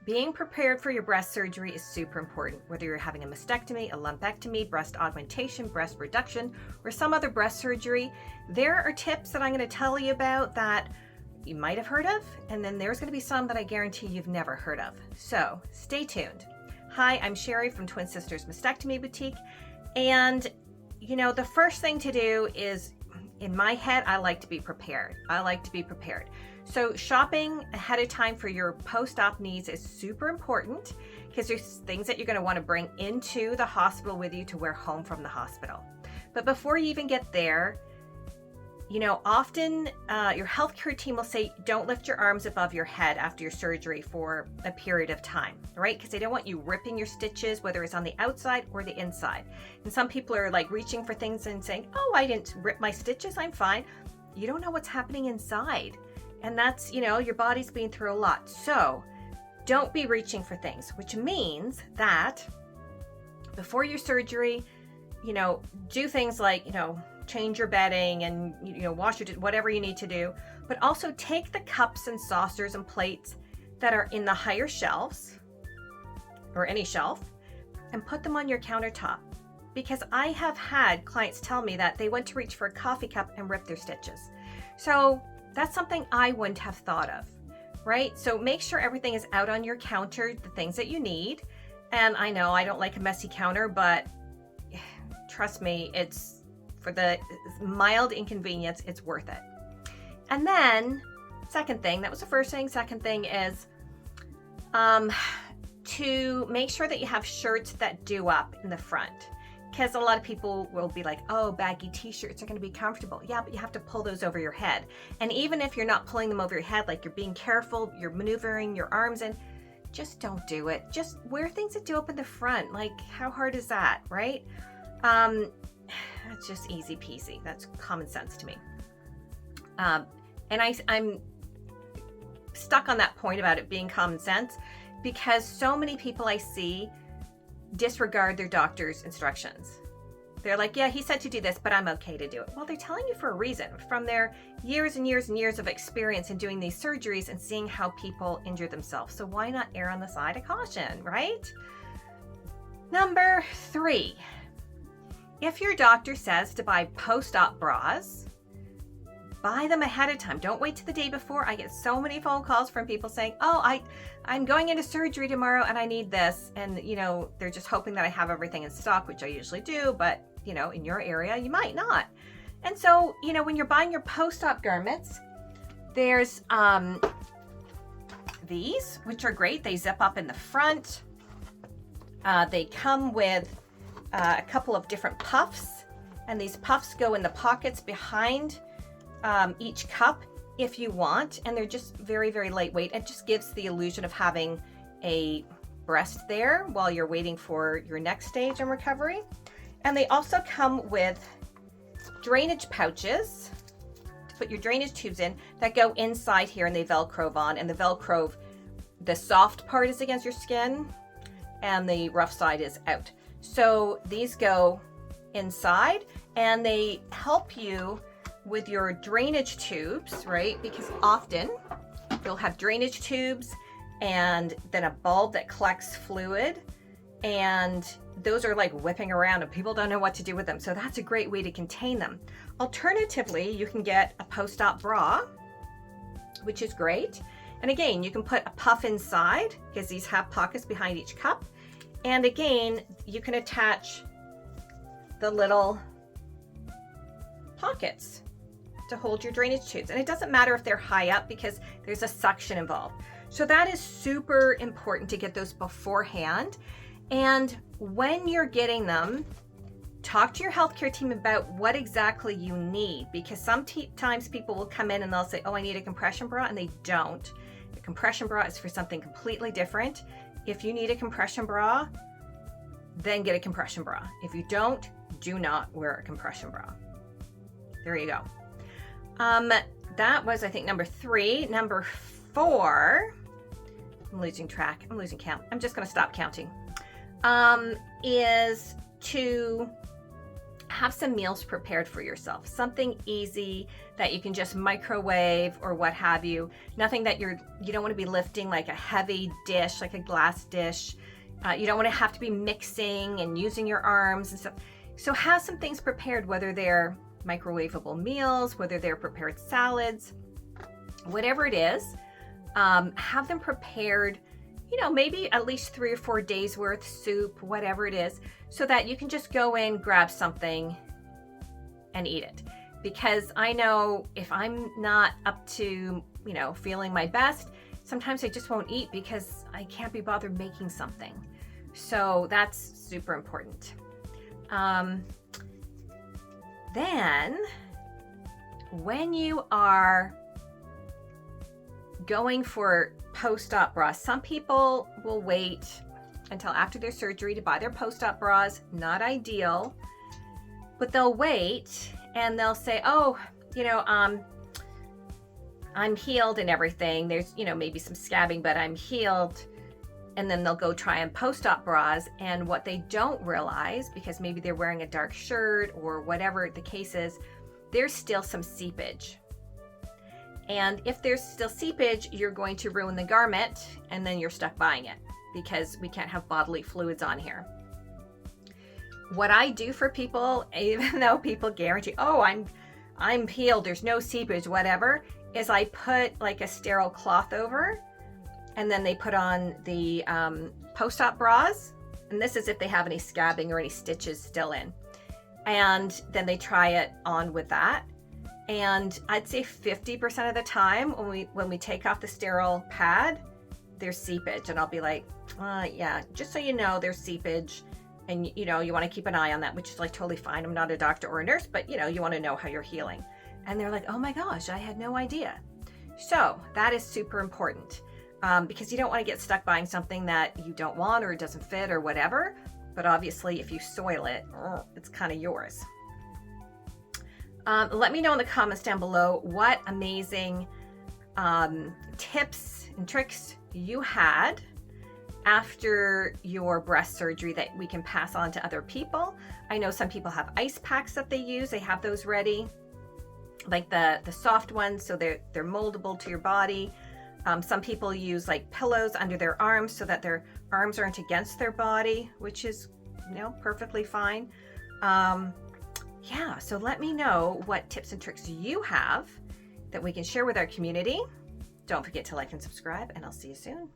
Being prepared for your breast surgery is super important, whether you're having a mastectomy, a lumpectomy, breast augmentation, breast reduction, or some other breast surgery. There are tips that I'm going to tell you about that you might have heard of, and then there's going to be some that I guarantee you've never heard of. So stay tuned. Hi, I'm Sherry from Twin Sisters Mastectomy Boutique, and the first thing to do is, in my head, I like to be prepared. So shopping ahead of time for your post-op needs is super important because there's things that you're going to want to bring into the hospital with you to wear home from the hospital. But before you even get there, often your healthcare team will say, don't lift your arms above your head after your surgery for a period of time, right? Because they don't want you ripping your stitches, whether it's on the outside or the inside. And some people are like reaching for things and saying, oh, I didn't rip my stitches, I'm fine. You don't know what's happening inside. And that's, your body's been through a lot. So don't be reaching for things, which means that before your surgery, do things like, change your bedding and, wash your, whatever you need to do, but also take the cups and saucers and plates that are in the higher shelves or any shelf and put them on your countertop. Because I have had clients tell me that they went to reach for a coffee cup and ripped their stitches. So that's something I wouldn't have thought of, right? So make sure everything is out on your counter, the things that you need. And I know I don't like a messy counter, but trust me, it's for the mild inconvenience, it's worth it. And then second thing, that was the first thing. Second thing is to make sure that you have shirts that do up in the front. Because a lot of people will be like, oh, baggy t-shirts are going to be comfortable. Yeah, but you have to pull those over your head. And even if you're not pulling them over your head, like you're being careful, you're maneuvering your arms in, just don't do it. Just wear things that do up in the front. Like, how hard is that, right? That's just easy peasy. That's common sense to me. And I'm stuck on that point about it being common sense because so many people I see disregard their doctor's instructions. They're like, yeah, he said to do this, but I'm okay to do it. Well, they're telling you for a reason from their years and years and years of experience in doing these surgeries and seeing how people injure themselves. So why not err on the side of caution, right? Number 3, if your doctor says to buy post-op bras, buy them ahead of time. Don't wait till the day before. I get so many phone calls from people saying, oh, I'm going into surgery tomorrow and I need this. And, they're just hoping that I have everything in stock, which I usually do. But, in your area, you might not. And so, when you're buying your post-op garments, there's these, which are great. They zip up in the front. They come with a couple of different puffs. And these puffs go in the pockets behind each cup if you want, and they're just very, very lightweight. It just gives the illusion of having a breast there while you're waiting for your next stage in recovery. And they also come with drainage pouches to put your drainage tubes in that go inside here, and they Velcro on, and the Velcro, the soft part is against your skin and the rough side is out. So these go inside and they help you with your drainage tubes, right? Because often you'll have drainage tubes and then a bulb that collects fluid, and those are like whipping around and people don't know what to do with them. So that's a great way to contain them. Alternatively, you can get a post-op bra, which is great. And again, you can put a puff inside because these have pockets behind each cup. And again, you can attach the little pockets to hold your drainage tubes. And it doesn't matter if they're high up because there's a suction involved. So that is super important to get those beforehand. And when you're getting them, talk to your healthcare team about what exactly you need, because sometimes people will come in and they'll say, oh, I need a compression bra, and they don't. A compression bra is for something completely different. If you need a compression bra, then get a compression bra. If you don't, do not wear a compression bra. There you go. That was, I think, number 3. Number 4, I'm losing track. I'm losing count. I'm just going to stop counting. Is to have some meals prepared for yourself, something easy that you can just microwave or what have you. Nothing that you don't want to be lifting like a heavy dish, like a glass dish. You don't want to have to be mixing and using your arms and stuff. So have some things prepared, whether they're microwavable meals, whether they're prepared salads, whatever it is, have them prepared, you know, maybe at least 3 or 4 days worth, soup, whatever it is, so that you can just go in, grab something and eat it. Because I know if I'm not up to, you know, feeling my best, sometimes I just won't eat because I can't be bothered making something. So that's super important. Then when you are going for post-op bras, some people will wait until after their surgery to buy their post-op bras. Not ideal, but they'll wait and they'll say, oh, you know, I'm healed and everything. There's, you know, maybe some scabbing, but I'm healed. And then they'll go try on post-op bras, and what they don't realize, because maybe they're wearing a dark shirt or whatever the case is, there's still some seepage. And if there's still seepage, you're going to ruin the garment, and then you're stuck buying it because we can't have bodily fluids on here. What I do for people, even though people guarantee, oh, I'm healed, there's no seepage, whatever, is I put like a sterile cloth over, and then they put on the post-op bras, and this is if they have any scabbing or any stitches still in. And then they try it on with that. And I'd say 50% of the time when we take off the sterile pad, there's seepage. And I'll be like, yeah, just so you know, there's seepage. And you know, you want to keep an eye on that, which is like totally fine. I'm not a doctor or a nurse, but you know, you want to know how you're healing. And they're like, oh my gosh, I had no idea. So that is super important. Because you don't want to get stuck buying something that you don't want or it doesn't fit or whatever. But obviously, if you soil it, it's kind of yours. Let me know in the comments down below what amazing tips and tricks you had after your breast surgery that we can pass on to other people. I know some people have ice packs that they use. They have those ready, like the soft ones, so they're moldable to your body. Some people use like pillows under their arms so that their arms aren't against their body, which is, you know, perfectly fine. Yeah, so let me know what tips and tricks you have that we can share with our community. Don't forget to like and subscribe, and I'll see you soon.